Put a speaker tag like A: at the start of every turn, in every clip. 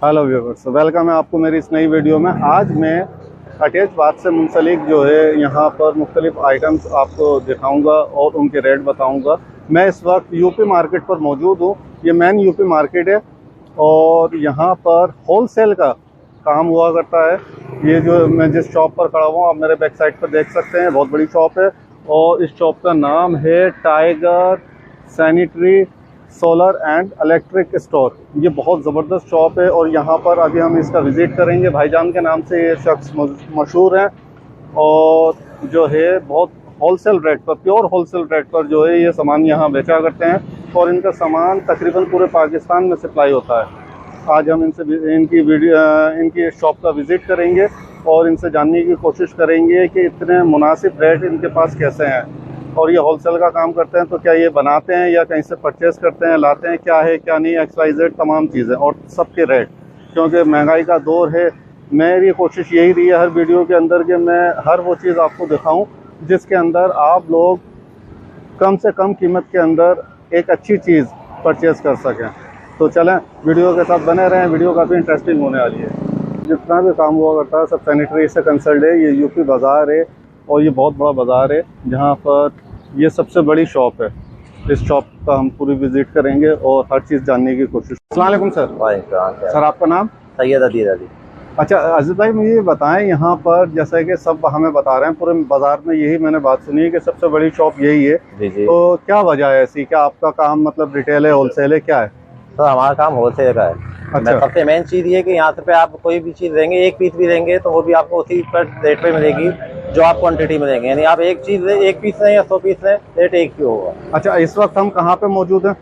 A: Hello viewers, welcome है आपको मेरी इस नई वीडियो में। आज मैं अटैच बाथ से मुंसलिक जो है यहाँ पर मुख्तलिफ आइटम्स आपको दिखाऊंगा और उनके रेट बताऊंगा। मैं इस वक्त यूपी मार्केट पर मौजूद हूँ। ये मेन यूपी मार्केट है और यहाँ पर होलसेल का काम हुआ करता है। ये जो मैं जिस शॉप पर खड़ा हुआ आप मेरे बैक साइड पर देख सकते हैं, बहुत बड़ी शॉप है और इस शॉप का नाम है tiger sanitary solar and electric store. ये बहुत ज़बरदस्त शॉप है और यहाँ पर अभी हम इसका विज़िट करेंगे। भाईजान के नाम से ये शख्स मशहूर है और जो है बहुत होलसेल रेट पर, प्योर होलसेल रेट पर जो है ये सामान यहाँ बेचा करते हैं और इनका सामान तकरीबन पूरे पाकिस्तान में सप्लाई होता है। आज हम इनकी शॉप का विज़िट करेंगे और इनसे जानने की कोशिश करेंगे कि इतने मुनासिब रेट इनके पास कैसे हैं और ये होलसेल का काम करते हैं तो क्या ये बनाते हैं या कहीं से परचेज़ करते हैं, लाते हैं, क्या है क्या नहीं, XYZ तमाम चीज़ें और सबके रेट, क्योंकि महंगाई का दौर है। मेरी कोशिश यही रही है हर वीडियो के अंदर कि मैं हर वो चीज़ आपको दिखाऊं जिसके अंदर आप लोग कम से कम कीमत के अंदर एक अच्छी चीज़ परचेज़ कर सकें। तो चलें वीडियो के साथ बने रहें, वीडियो काफ़ी इंटरेस्टिंग होने वाली है। जितना भी काम हुआ करता है सब सैनिटरी से कंसल्ट है। ये यूपी बाज़ार है और ये बहुत बड़ा बाज़ार है जहाँ पर ये सबसे बड़ी शॉप है। इस शॉप का हम पूरी विज़िट करेंगे और हर चीज़ जानने की कोशिश। अस्सलाम वालेकुम सर।
B: वालेकुम
A: सर आपका नाम?
B: सैयद अदील अली।
A: अच्छा अजीज भाई, मुझे ये बताएं, यहाँ पर जैसे कि सब हमें बता रहे हैं पूरे बाज़ार में यही मैंने बात सुनी है कि सबसे बड़ी शॉप यही है।
B: जी जी।
A: तो क्या वजह है ऐसी? क्या आपका काम मतलब रिटेल है, होलसेल है, क्या है?
B: तो हमारा काम होलसेल का है।
A: अच्छा।
B: सबसे मेन चीज़ ये कि यहाँ पे आप कोई भी चीज़ लेंगे, एक पीस भी लेंगे तो वो भी आपको उसी पर रेट पे मिलेगी जो आप क्वांटिटी में लेंगे। यानी आप एक चीज़ लें, एक पीस लें या 100 पीस लें, रेट एक ही होगा।
A: अच्छा, इस वक्त हम कहाँ पे मौजूद हैं?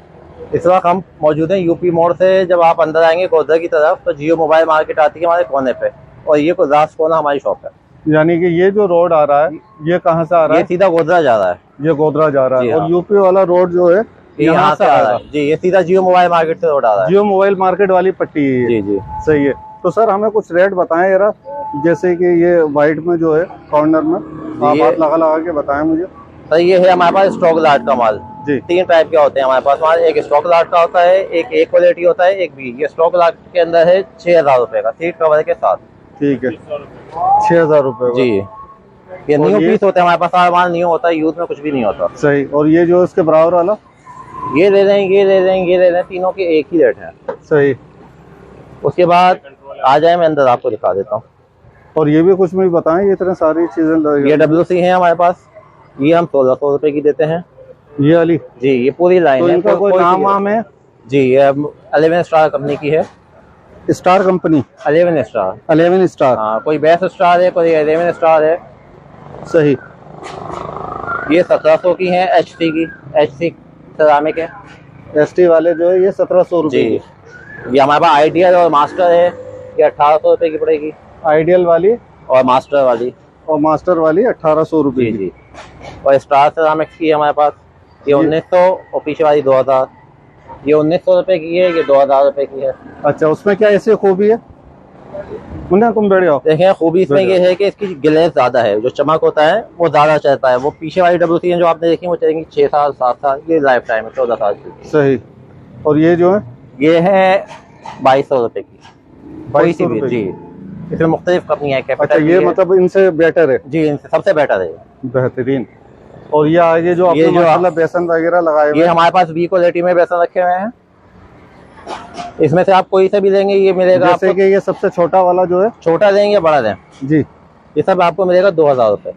B: इस वक्त हम मौजूद हैं यूपी मोड़ से जब आप अंदर आएंगे गोदरा की तरफ तो जियो मोबाइल मार्केट आती है हमारे कोने पे और ये लास्ट कोना हमारी शॉप है।
A: यानी कि ये जो रोड आ रहा है ये कहाँ से आ रहा
B: ये
A: है?
B: सीधा गोदरा जा रहा है।
A: ये गोदरा जा रहा है
B: जी
A: और
B: हाँ।
A: यूपी वाला रोड जो है
B: यहाँ से आ रहा है जी, ये सीधा जियो मोबाइल मार्केट से रोड आ रहा है।
A: जियो मोबाइल मार्केट वाली पट्टी है।
B: जी जी।
A: सही है। तो सर हमें कुछ रेट बताएं जरा, जैसे कि ये वाइट में जो है कॉर्नर में आप हाथ लगा लगा के बताएं मुझे।
B: तो ये है हमारे पास स्टॉक लाट का माल।
A: जी।
B: 3 टाइप के होते हैं हमारे पास माल। एक स्टॉक लाट का होता है, एक ए क्वालिटी होता है, एक बी। ये स्टॉक लाट के अंदर है 6000 रुपए का सीट कवर के साथ।
A: ठीक है, 6000 रुपए
B: जी। ये न्यू पीस होते हैं हमारे पास, सारा माल न्यू होता है, यूज में कुछ भी नहीं होता।
A: सही। और ये जो इसके बराबर वाला?
B: ये ले लें, ये ले लें, ये ले लें, तीनों के एक ही रेट है।
A: सही।
B: उसके बाद आ जाए मैं अंदर आपको दिखा देता हूँ।
A: और ये भी कुछ मुझे बताएं, ये इतने सारी चीजें।
B: ये WC है हमारे पास, ये हम 1600 रुपए की देते हैं।
A: ये वाली?
B: जी, ये पूरी लाइन
A: तो
B: है।
A: इनका कोई नाम वाम है?
B: जी, ये 11 स्टार कंपनी की है।
A: Star company?
B: 11 स्टार।
A: 11 स्टार।
B: हाँ, कोई 20 स्टार है, कोई 11 स्टार है।
A: सही।
B: ये 1700 की है, HC की, HC सेरामिक है।
A: ST वाले जो है ये 1700 रुपये
B: जी। ये हमारे पास आइडियल और मास्टर है, ये 1800 रुपए की पड़ेगी।
A: आइडियल वाली
B: और मास्टर वाली?
A: और मास्टर वाली 1800 रुपये
B: जी जी। और स्टार सेरामिक्स की है हमारे पास, ये 1900 और पीछे वाली 2000। ये 1900 रुपए की है, ये 2000 रुपए की है।
A: अच्छा, उसमें क्या ऐसी खूबी है? मुन्ना तुम बैठ जाओ।
B: देखें, खूबी इसमें ये है कि इसकी ग्लेज ज्यादा है, जो चमक होता है वो ज्यादा चलता है। वो पीछे वाली WC है जो आपने देखी वो चलेंगी 6 साल 7 साल, ये लाइफ टाइम है 14 साल की।
A: सही। और ये जो है
B: ये है 2200 रुपए की।
A: 2200 रुपए
B: जी। इसमें मुख्तलिफ कंपनियां हैं।
A: अच्छा, ये मतलब इनसे बेटर है?
B: जी, इनसे सबसे बेटर है,
A: बेहतरीन। और ये आगे जो आपने मतलब बेसन वगैरह लगाए हुए,
B: ये हमारे पास बी क्वालिटी में बेसन रखे हुए हैं। इसमें से आप कोई से भी लेंगे ये मिलेगा
A: जैसे
B: आपको।
A: कि ये सबसे छोटा वाला जो है,
B: छोटा लेंगे या बड़ा लें
A: जी,
B: ये सब आपको मिलेगा 2000 रुपए।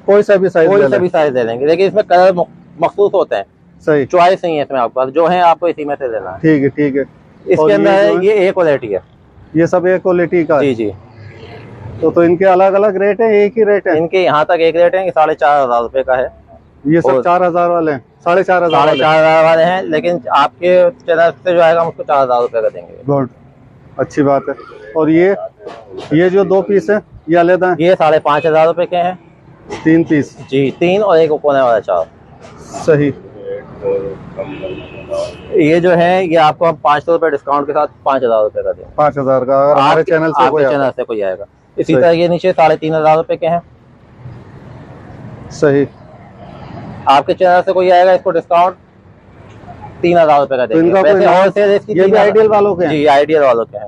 A: कोई सा भी साइज,
B: कोई से भी साइज ले लेंगे, लेकिन इसमें कलर मखसूस होते हैं।
A: सही।
B: चॉइस नहीं है इसमें आपके पास, जो है आपको इसी में से लेना है।
A: ठीक है, ठीक है।
B: इसके अंदर है ये ए क्वालिटी है।
A: ये सब एक क्वालिटी का?
B: जी जी।
A: तो इनके अलग अलग रेट है, एक ही रेट है?
B: इनके यहाँ तक एक रेट है, 4500 रुपए का है।
A: ये सब 4000 वाले हैं? 4500
B: वाले हैं, लेकिन आपके चैनल से जो आएगा हम उसको 4000 रुपए का देंगे।
A: गुड, अच्छी बात है। और ये जो 2 पीस है ये अलग है?
B: ये 5500 रुपए के हैं।
A: 3 पीस?
B: जी, 3 और एक कोने वाला 4।
A: सही।
B: ये जो है ये आपको हम 500 रुपए डिस्काउंट के साथ 5000 रुपए का देंगे।
A: 5000 का अगर हमारे चैनल से कोई
B: आएगा। इसी तरह ये नीचे 3500 रुपए के हैं।
A: सही।
B: आपके चैनल से कोई आएगा इसको डिस्काउंट 3000 रुपए का देंगे।
A: तो इनका
B: वैसे होलसेल इसकी
A: ये भी आइडियल वालों के हैं?
B: जी, आइडियल वालों के हैं।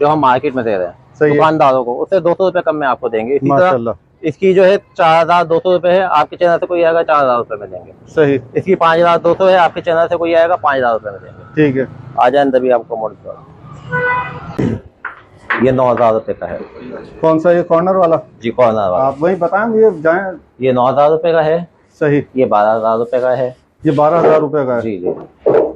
B: जो हम मार्केट में दे रहे हैं
A: सही है
B: दुकानदारों को, उससे 200 रुपये कम में आपको देंगे। इसी तरह
A: माशाल्लाह
B: इसकी जो है 4200 रुपये है, आपके चैनल से कोई आएगा 4000 रुपये में देंगे।
A: सही
B: इसकी 5200 है, आपके चैनल से कोई आएगा 5000 रुपये में देंगे।
A: ठीक है
B: आ जाए अंदर भी आपको मोड़ दो। ये 9000 रुपये का है
A: कौन सा ये कॉर्नर वाला
B: जी, कॉर्नर वाला।
A: आप वही बताएं ये जाएं
B: ये 9000 रुपये का है,
A: सही
B: ये 12000 रुपये का है
A: ये 12,000 रुपए का है
B: जी जी।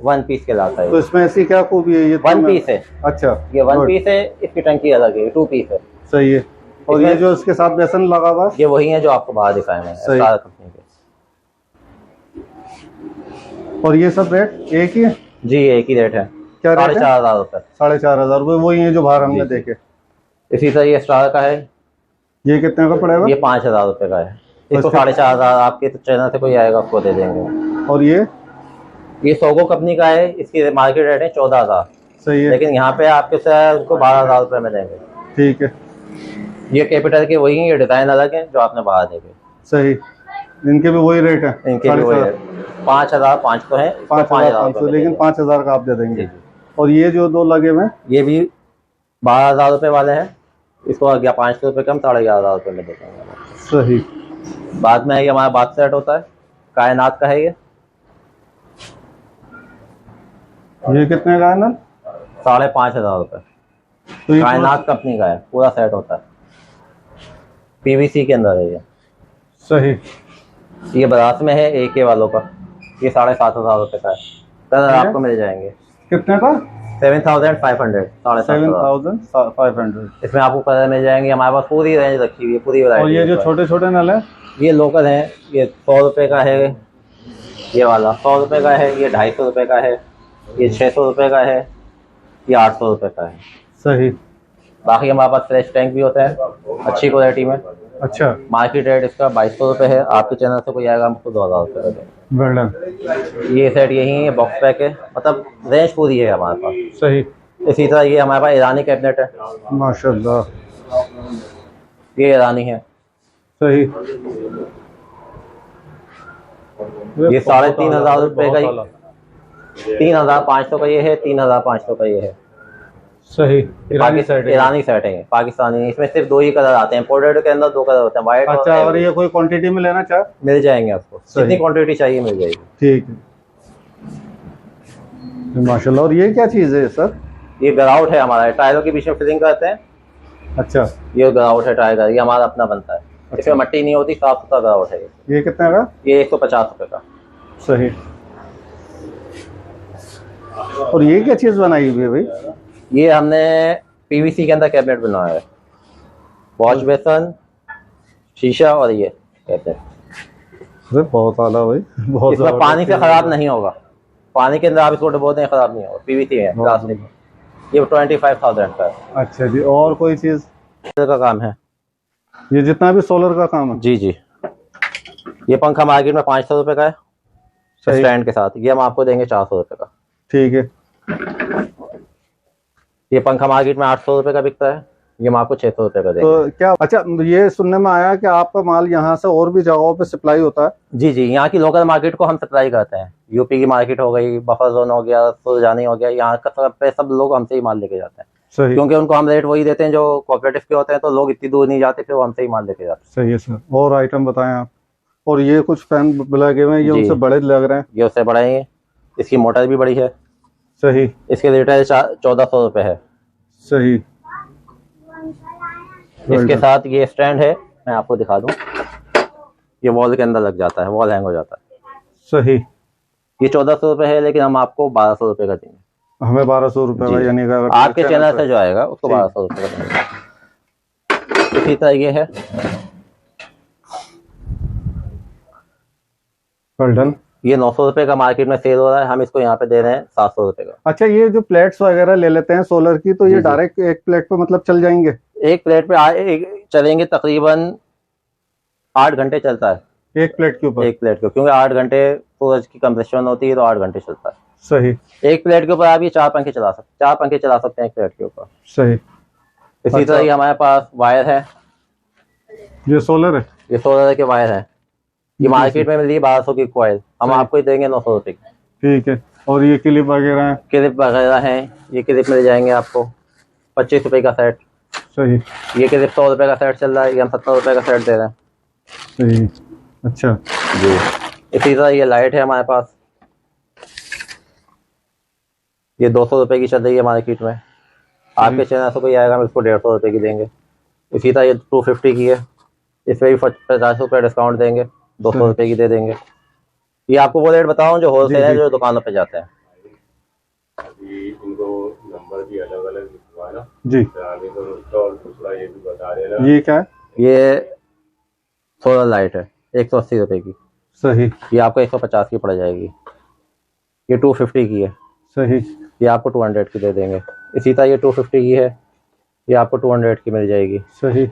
B: 1 पीस के लाता
A: तो
B: है,
A: इसमें ऐसी क्या खूबी है ये
B: 1 पीस है,
A: अच्छा
B: ये 1
A: good,
B: पीस है। इसकी टंकी अलग है, 2 पीस है।
A: सही है और
B: इसमें-
A: ये जो इसके साथ बेसन लगा हुआ है
B: ये वही है जो आपको बाहर दिखाए मैंने
A: सही।
B: स्टार कंपनी के।
A: और ये सब रेट एक ही है
B: जी एक ही रेट है,
A: क्या रेट है
B: 4500 रुपये।
A: 4,500 रुपए वही है जो बाहर हमने
B: जी।
A: देखे
B: इसी तरह ये स्टार का है,
A: ये कितने का पड़ेगा
B: ये 5000 रुपये का है। इसको
A: अच्छा।
B: 4500 आपके चैनल से कोई आएगा आपको दे देंगे।
A: और ये
B: सोगो कंपनी का है, इसकी मार्केट रेट है 14000,
A: सही है
B: लेकिन यहाँ पे आपके से उसको 12000 रुपये में देंगे।
A: ठीक है
B: ये कैपिटल के वही हैं, ये डिजाइन अलग है जो आपने बाहर देखे।
A: सही इनके भी वही रेट है
B: इनके भी वही है 5500 है,
A: 5,500 लेकिन 5,000 का आप दे देंगे
B: जी।
A: और ये जो दो लगे हुए हैं
B: ये भी 12000 रुपये वाले हैं, इसको 500 रुपये कम 11,500 रुपये में दे देंगे।
A: सही
B: बाद में ये हमारा बात सेट होता है, कायनात का है,
A: ये कितने का है ना
B: 5500 रुपये।
A: तो ये
B: कायनात कंपनी का है, पूरा सेट होता है, पीवीसी के अंदर है ये।
A: सही
B: ये बरात में है AK वालों का, ये 7500 रुपये का है। कलर आपको मिल जाएंगे
A: कितने का
B: 7500, 7500।
A: 7,500
B: इसमें आपको कलर मिल जाएंगे, हमारे पास पूरी रेंज रखी हुई है, पूरी
A: और
B: वैरायटी।
A: ये जो छोटे छोटे नल है
B: ये लोकल है, ये 100 रुपये का है, ये वाला 100 रुपये का है, ये 250 रुपये का है, ये 600 रुपये का है, ये 800 रुपये का है।
A: सही
B: बाकी हमारे पास फ्रेश टैंक भी होता है अच्छी क्वालिटी में।
A: अच्छा
B: मार्केट रेट इसका 2200 रुपये है, आपके चैनल से कोई आएगा हमको 2000 रुपये का देंगे।
A: वेल डन
B: ये सेट यही है, बॉक्स पैक है, मतलब रेंज पूरी है हमारे पास।
A: सही
B: इसी तरह ये हमारे पास ईरानी कैबिनेट है,
A: माशाल्लाह
B: ये ईरानी है,
A: सही
B: ये 3500 रुपये का, 3500 का ये है, 3500 का ये है।
A: सही ईरानी सेट है
B: ईरानी सेट है, पाकिस्तानी। इसमें सिर्फ 2 ही कलर आते हैं, पोर्ट्रेट के अंदर 2 कलर होते हैं, व्हाइट
A: अच्छा और ये कोई क्वांटिटी में लेना चाहे
B: मिल जाएंगे आपको,
A: सही।
B: जितनी क्वांटिटी चाहिए मिल जाएगी।
A: ठीक है माशाल्लाह। और ये क्या चीज़ है सर
B: ये ग्राउट है हमारा, टायरों के बीच में फिलिंग करते हैं,
A: अच्छा
B: ये ग्राउट है टायर का, ये हमारा अपना बनता है। इसमें मट्टी नहीं होती, साफ सुथरा ग्राउट है
A: ये कितने का
B: ये 150 रुपये का।
A: सही और ये क्या चीज़ बनाई हुई है भाई
B: ये हमने पीवीसी के अंदर कैबिनेट बनाया है, वॉश बेसन, शीशा और ये कैबिनेट।
A: अरे बहुत आला भाई बहुत
B: इसमें पानी से खराब नहीं होगा, पानी के अंदर आप इसको डुबो दें खराब नहीं होगा, पीवीसी है प्लास्टिक। ये 25,000 का है।
A: अच्छा जी और कोई चीज़
B: का काम है
A: ये जितना भी सोलर का काम है
B: जी जी। ये पंखा मार्केट में 500 रुपये का है
A: सही।
B: स्टैंड के साथ, ये हम आपको देंगे 400 रुपये का।
A: ठीक है
B: ये पंखा मार्केट में 800 रुपये का बिकता है, ये हम आपको 600 रुपये का देंगे।
A: तो क्या अच्छा ये सुनने में आया कि आपका माल यहाँ से और भी जगहों पे सप्लाई होता है
B: जी जी, यहाँ की लोकल मार्केट को हम सप्लाई करते हैं। यूपी की मार्केट हो गई, बफर जोन हो गया, सुरजानी हो गया, यहाँ का सब लोग हमसे ही माल लेके जाते हैं,
A: सही
B: क्योंकि उनको हम रेट वही देते हैं जो कोऑपरेटिव के होते हैं, तो लोग इतनी दूर नहीं जाते, फिर वो हमसे ही माल लेके जाते
A: सही है सर। और आइटम बताएं आप। और ये कुछ फैन लगे हुए हैं ये
B: जी।
A: उनसे बड़े लग रहे हैं
B: हैं। ये उससे बड़ा है, इसकी मोटर भी बड़ी है,
A: सही
B: इसके रिटेल 1400 रुपये है।
A: सही
B: इसके साथ ये स्टैंड है, मैं आपको दिखा दूं, ये वॉल के अंदर लग जाता है, वॉल हैंग हो जाता है।
A: सही
B: ये 1400 रुपये है, लेकिन हम आपको 1200 रुपये का देंगे।
A: हमें 1200 रुपये
B: जी।
A: का यानी कि अगर
B: आपके चैनल से जो आएगा उसको 1200 रुपये का देंगे। इसी तरह ये है
A: वेल डन।
B: ये 900 रुपये का मार्केट में सेल हो रहा है, हम इसको यहाँ पे दे रहे हैं 700 रुपये का।
A: अच्छा ये जो प्लेट्स वगैरह ले लेते हैं सोलर की तो
B: जी,
A: ये
B: जी।
A: डायरेक्ट एक प्लेट पे मतलब चल जाएंगे
B: एक प्लेट पे चलेंगे तकरीबन 8 घंटे चलता है
A: एक प्लेट के ऊपर
B: एक प्लेट को, क्योंकि 8 घंटे सूरज की कंप्रेशन होती है, तो 8 घंटे चलता है।
A: सही
B: एक प्लेट के ऊपर आप ये 4 पंखे चला सकते हैं, 4 पंखे चला सकते हैं एक प्लेट के ऊपर।
A: सही
B: इसी तरह ये हमारे पास वायर है,
A: ये सोलर है
B: ये 16 के वायर है, ये मार्केट में मिल रही है 1200 की कॉइल, हम आपको ही देंगे 900 रुपये की।
A: ठीक है और ये क्लिप वगैरह हैं?
B: क्लिप वगैरह हैं, ये क्लिप मिल जाएंगे आपको 25 रुपये का सेट।
A: सही।
B: ये क्लिप 100 रुपये का सेट चल रहा है, ये हम 70 रुपये का सेट दे रहे हैं।
A: सही। अच्छा
B: जी। इसी तरह ये लाइट है हमारे पास, ये 200 रुपये की चल रही है मार्केट में। आपके चैनल से कोई आएगा हम इसको 150 रुपये की देंगे। इसी तरह ये 250 की है, इस पर भी 50 रुपये डिस्काउंट देंगे, 200 रुपये की दे देंगे। ये आपको वो रेट बताऊँ जो होलसेल है, जो दुकानों पे जाते हैं।
C: इनको नंबर भी अलग अलग लिखवाना
A: जी।
C: और दूसरा ये भी बता देना।
A: ये क्या है?
B: ये सोलर लाइट है, 180 रुपये की।
A: सही।
B: ये आपको 150 की पड़ जाएगी। ये 250 की है।
A: सही।
B: ये आपको 200 की दे देंगे। इसी तरह ये 250 की है, ये आपको 200 की मिल जाएगी।
A: सही।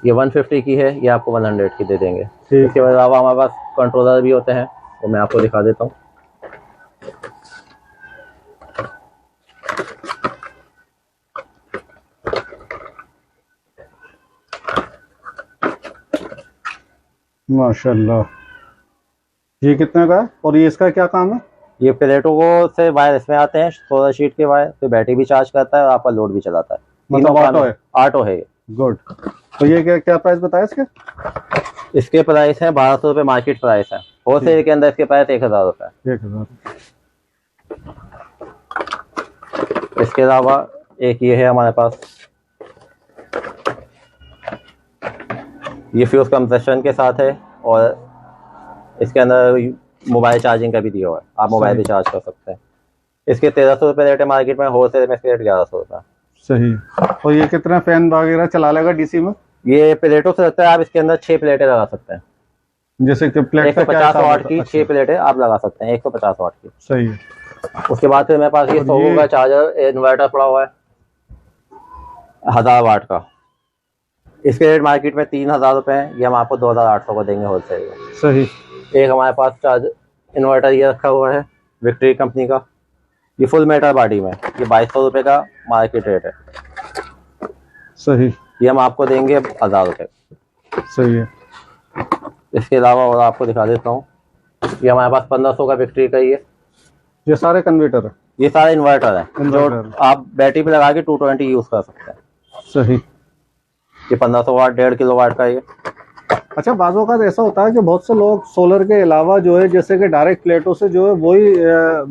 B: ये 150 की है, ये आपको 100 की दे देंगे।
A: ठीक।
B: इसके अलावा हमारे पास कंट्रोलर भी होते हैं, वो मैं आपको दिखा देता हूँ।
A: माशाल्लाह। ये कितने का है और ये इसका क्या काम है?
B: ये प्लेटों को से वायर इसमें आते हैं, सोलर शीट के वायर, फिर बैटरी भी चार्ज करता है और आपका लोड भी चलाता है।
A: मतलब ऑटो है?
B: ऑटो है ये।
A: गुड। तो ये क्या क्या प्राइस बताया इसके?
B: इसके प्राइस है 1200 रुपये मार्केट प्राइस है। होलसेल के अंदर इसके प्राइस 1000 रुपये।
A: 1000।
B: इसके अलावा एक ये है हमारे पास, ये फ्यूज कंप्रेशन के साथ है और इसके अंदर मोबाइल चार्जिंग का भी दिया हुआ है, आप मोबाइल भी चार्ज कर सकते हैं। इसके 1300 रुपये रेट है मार्केट में, होलसेल में इसके रेट 1100 रुपये।
A: सही। और ये कितना फैन वगैरह चला लेगा डीसी में?
B: ये प्लेटों से लगता है, आप इसके अंदर 6 प्लेटें लगा सकते हैं।
A: जैसे कि प्लेट का क्या
B: 150
A: हिसाब
B: वाट
A: होता
B: की
A: है?
B: 6 प्लेटें आप लगा सकते हैं, 150 वाट की।
A: सही है।
B: उसके बाद फिर मेरे पास ये 100 का चार्जर इन्वर्टर पड़ा हुआ है 1000 वाट का। इसके रेट मार्केट में 3000 रुपये हैं, ये हम आपको 2800 को देंगे होलसेल में।
A: सही।
B: एक हमारे पास चार्ज इन्वर्टर ये रखा हुआ है विक्ट्री कंपनी का, ये फुल मेटल बॉडी में, ये 2200 रुपये का मार्केट रेट है।
A: सही।
B: ये हम आपको देंगे 1000 रुपये।
A: सही है।
B: इसके अलावा और आपको दिखा देता हूँ, ये हमारे पास 1500 का विक्ट्री का ही है।
A: ये सारे कन्वर्टर है?
B: ये सारे इन्वर्टर है जो
A: इन्वर्टर।
B: आप बैटरी पे लगा के 220 यूज कर सकते हैं।
A: सही।
B: ये 1500 वाट 1.5 किलो वाट का ये।
A: अच्छा, बाज़ों का ऐसा होता है कि बहुत से लोग सोलर के अलावा जो है जैसे कि डायरेक्ट प्लेटों से जो है वही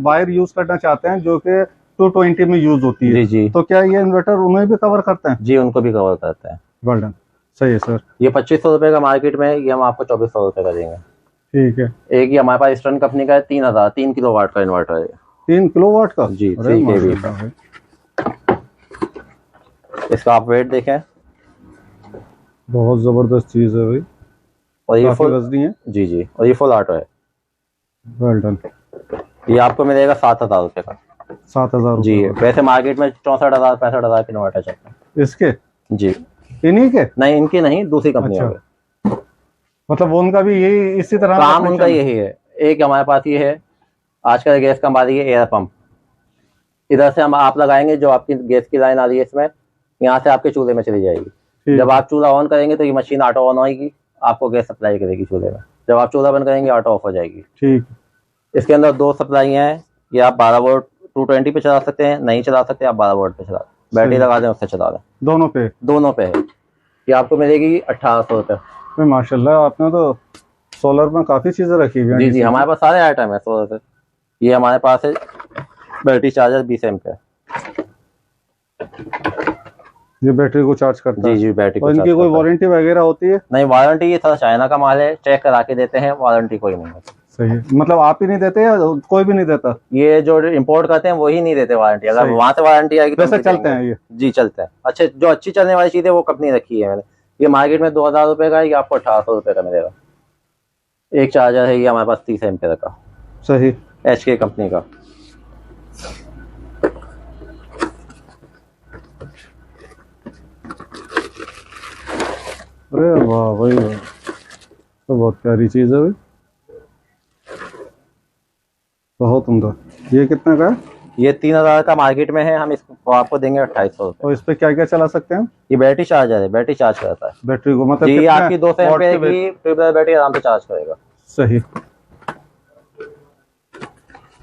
A: वायर यूज करना चाहते हैं जो कि 220 में यूज होती है।
B: जी जी।
A: तो क्या ये इन्वर्टर उन्हें भी कवर करते हैं?
B: जी, उनको भी कवर करते हैं।
A: Well done. सही है सर।
B: ये 2500 रुपये का मार्केट में, ये हम आपको 2400 रुपये का देंगे।
A: ठीक है।
B: एक ये हमारे पास ईस्टर्न कंपनी का है 3000 3 किलो वाट का इन्वर्टर है।
A: 3 किलोवाट का?
B: जी,
A: अरे
B: 3 kV।
A: माशाल्लाह है।
B: इसका आप वेट देखें,
A: बहुत जबरदस्त चीज है भाई।
B: और ये
A: काफी
B: फुल,
A: वजनी है।
B: जी जी, और ये फुल ऑटो है।
A: Well done.
B: ये आपको मिलेगा 7000 रुपये का।
A: 7000
B: जी, वैसे मार्केट में 64,000 65,000 के इन्वर्टर चलते हैं।
A: इसके?
B: जी,
A: इन्हीं के?
B: नहीं इनकी नहीं, दूसरी कंपनियों
A: अच्छा।
B: के।
A: मतलब वो उनका भी यही इसी तरह का
B: काम उनका
A: function है?
B: यही है। एक हमारे पास ये है, आजकल गैस का बारी है एयर पंप। इधर से हम आप लगाएंगे, जो आपकी गैस की लाइन आ रही है इसमें, यहाँ से आपके चूल्हे में चली जाएगी।
A: ठीक।
B: जब आप चूल्हा ऑन करेंगे तो ये मशीन ऑटो ऑन होगी, आपको गैस सप्लाई करेगी चूल्हे में। जब आप चूल्हा बंद करेंगे ऑटो ऑफ हो जाएगी।
A: ठीक।
B: इसके अंदर 2 सप्लाई हैं, ये आप 12 वोल्ट 220 पे चला सकते हैं, नहीं चला सकते आप 12 वोल्ट पे चला, बैटरी लगा दें उससे चला दें।
A: दोनों पे?
B: दोनों पे है। ये आपको मिलेगी 1800 रुपये।
A: माशाल्लाह, आपने तो सोलर में काफी चीजें रखी हुई हैं।
B: जी जी, हमारे पास सारे आइटम है सोलर से। ये हमारे पास है बैटरी चार्जर 20 एम्पीयर।
A: ये बैटरी को चार्ज करता है?
B: जी जी, बैटरी
A: और इनकी कोई वारंटी वगैरह होती है?
B: नहीं, वारंटी ये थोड़ा चाइना का माल है, चेक करा के देते हैं, वारंटी कोई नहीं है।
A: सही है। मतलब आप ही नहीं देते या कोई भी नहीं देता?
B: ये जो इंपोर्ट करते हैं वही नहीं देते वारंटी। अगर
A: सही।
B: वहां से वारंटी आएगी तो
A: वैसे
B: हम
A: चलते
B: देंगे।
A: हैं ये?
B: जी चलते हैं। अच्छे जो अच्छी चलने वाली चीज है वो कंपनी रखी है मैंने। ये मार्केट में 2000 रुपये का है, ये आपको 1800 रुपये का मिलेगा। एक चार्जर है ये हमारे पास 30 एम्पीयर का,
A: सही।
B: HK कंपनी का।
A: अरे वाह भाई वाह, तो बहुत प्यारी चीज है भाई, बहुत उम्दा। ये कितने का है?
B: ये 3000 का मार्केट में है, हम इसको आपको देंगे 2800 रुपये।
A: और इस पे क्या क्या चला सकते हैं?
B: ये बैटरी चार्जर है, बैटरी चार्ज करता है।
A: बैटरी को मतलब
B: जी, ये
A: कितने
B: आपकी 200
A: watt
B: एम्पीयर
A: की
B: की ट्यूबवेल बैटरी आराम से चार्ज करेगा।
A: सही।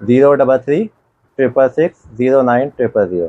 B: 033 666 0900.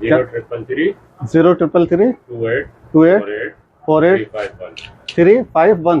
C: 033
A: 033 28 351.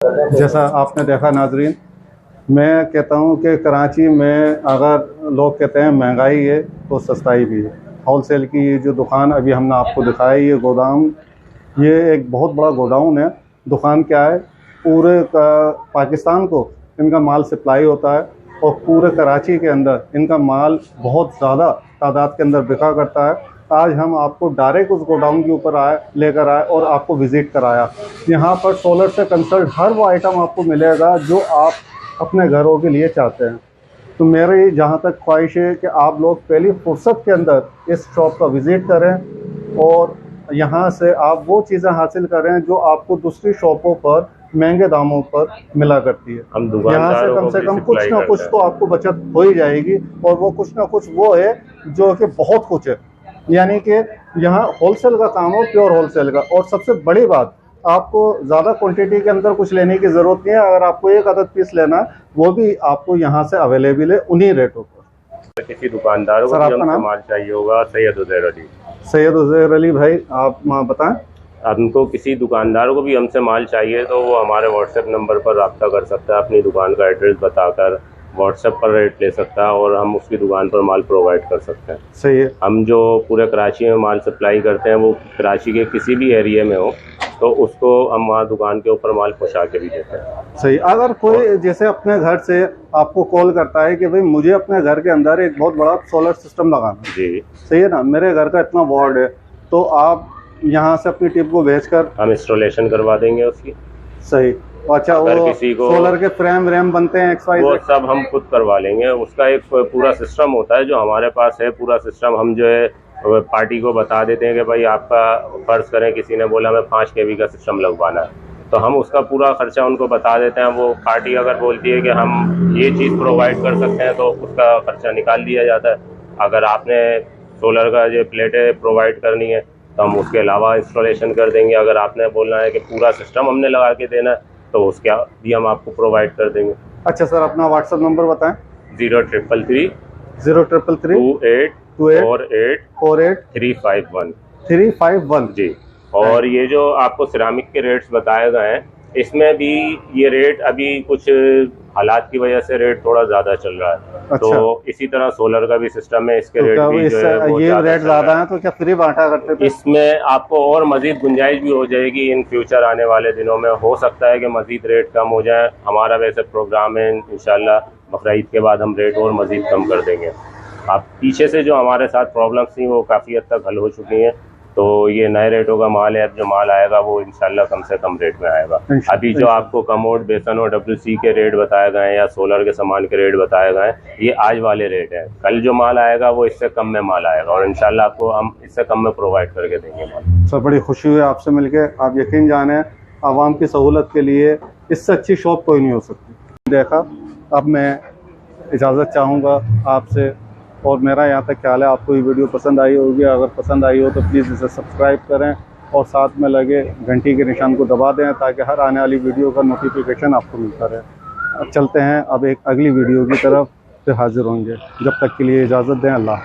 A: जैसा आपने देखा नाजरीन, मैं कहता हूँ कि कराची में अगर लोग कहते हैं महंगाई है तो सस्ताई भी है। होल सेल की ये जो दुकान अभी हमने आपको दिखाया, ये गोदाम, ये एक बहुत बड़ा गोडाउन है। दुकान क्या है, पूरे पाकिस्तान को इनका माल सप्लाई होता है और पूरे कराची के अंदर इनका माल बहुत ज़्यादा तादाद के अंदर बिका करता है। आज हम आपको डायरेक्ट उस गोडाउन के ऊपर लेकर आए और आपको विज़िट कराया। यहाँ पर सोलर से कंसल्ट हर वो आइटम आपको मिलेगा जो आप अपने घरों के लिए चाहते हैं। तो मेरी जहाँ तक ख्वाहिश है कि आप लोग पहली फुर्सत के अंदर इस शॉप का विज़िट करें और यहाँ से आप वो चीज़ें हासिल करें जो आपको दूसरी शॉपों पर महंगे दामों पर मिला करती है।
C: हम
A: यहाँ से कम कुछ ना कुछ तो आपको बचत हो ही जाएगी, और वो कुछ ना कुछ वो है जो कि बहुत कुछ है। यानी कि यहाँ होलसेल का काम हो, प्योर होलसेल का। और सबसे बड़ी बात, आपको ज़्यादा क्वांटिटी के अंदर कुछ लेने की ज़रूरत नहीं है। अगर आपको एक आदत पीस लेना है, वो भी आपको यहाँ से अवेलेबल है उन्हीं रेटों पर।
C: किसी दुकानदारों को भी हमसे माल चाहिए होगा, सैयद उज़ैर अली।
A: सैयद उज़ैर अली भाई, आप बताएं।
C: हमको किसी दुकानदारों को भी हमसे माल चाहिए तो वो हमारे व्हाट्सएप नंबर पर रब्ता कर सकता है, अपनी दुकान का एड्रेस बताकर व्हाट्सएप पर रेट ले सकता है और हम उसकी दुकान पर माल प्रोवाइड कर सकते हैं।
A: सही है।
C: हम जो पूरे कराची में माल सप्लाई करते हैं वो कराची के किसी भी एरिया में हो तो उसको हम वहाँ दुकान के ऊपर माल पहुँचा के भी देते हैं।
A: सही। अगर कोई जैसे अपने घर से आपको कॉल करता है कि भाई मुझे अपने घर के अंदर एक बहुत बड़ा सोलर सिस्टम लगाना है, जी सही है ना, मेरे घर का इतना वार्ड है, तो आप यहाँ से अपनी टीम को भेजकर
C: हम इंस्टॉलेशन करवा देंगे उसकी।
A: सही। अच्छा, वो
C: किसी को
A: सोलर के फ्रेम रैम बनते हैं XYZ,
C: वो सब हम खुद करवा लेंगे। उसका एक पूरा सिस्टम होता है जो हमारे पास है। पूरा सिस्टम हम जो है पार्टी को बता देते हैं कि भाई आपका फर्ज करें किसी ने बोला हमें 5 kV का सिस्टम लगवाना है, तो हम उसका पूरा खर्चा उनको बता देते हैं। वो पार्टी अगर बोलती है कि हम ये चीज़ प्रोवाइड कर सकते हैं तो उसका खर्चा निकाल दिया जाता है। अगर आपने सोलर का जो प्लेटें प्रोवाइड करनी है तो हम उसके अलावा इंस्टॉलेशन कर देंगे। अगर आपने बोलना है कि पूरा सिस्टम हमने लगा के देना है तो उसका भी हम आपको प्रोवाइड कर देंगे।
A: अच्छा सर, अपना व्हाट्सएप नंबर बताएं।
C: 0333
A: 033
C: 2848 351 जी। और ये जो आपको सिरामिक के रेट्स बताए गए हैं, इसमें भी ये रेट अभी कुछ हालात की वजह से रेट थोड़ा ज्यादा चल रहा है।
A: अच्छा।
C: तो इसी तरह सोलर का भी सिस्टम है, इसके
A: तो
C: रेट भी जो है वो
A: ये रेट ज्यादा है, तो क्या फ्री बांटा करते थे?
C: इसमें आपको और मजीद गुंजाइश भी हो जाएगी इन फ्यूचर आने वाले दिनों में। हो सकता है कि मजीद रेट कम हो जाए। हमारा वैसे प्रोग्राम है, इंशाल्लाह बकरीद के बाद हम रेट और मजीद कम कर देंगे। आप पीछे से जो हमारे साथ प्रॉब्लम्स थी वो काफ़ी हद तक हल हो चुकी हैं। तो ये नए रेटों का माल है, अब जो माल आएगा वो इंशाल्लाह कम से कम रेट में आएगा। अभी जो आपको कमोड, बेसन और WC के रेट बताए गए हैं या सोलर के सामान के रेट बताए गए हैं, ये आज वाले रेट हैं। कल जो माल आएगा वो इससे कम में माल आएगा और इंशाल्लाह आपको हम इससे कम में प्रोवाइड करके देंगे माल।
A: सर, बड़ी खुशी हुई आपसे मिलके। आप यकीन जाने, आवाम की सहूलत के लिए इससे अच्छी शॉप कोई नहीं हो सकती। देखा, अब मैं इजाज़त चाहूँगा आपसे, और मेरा यहाँ तक ख्याल है आपको ये वीडियो पसंद आई होगी। अगर पसंद आई हो तो प्लीज़ इसे सब्सक्राइब करें और साथ में लगे घंटी के निशान को दबा दें ताकि हर आने वाली वीडियो का नोटिफिकेशन आपको मिलता रहे। अब चलते हैं अब एक अगली वीडियो की तरफ से हाजिर होंगे। जब तक के लिए इजाज़त दें। अल्लाह।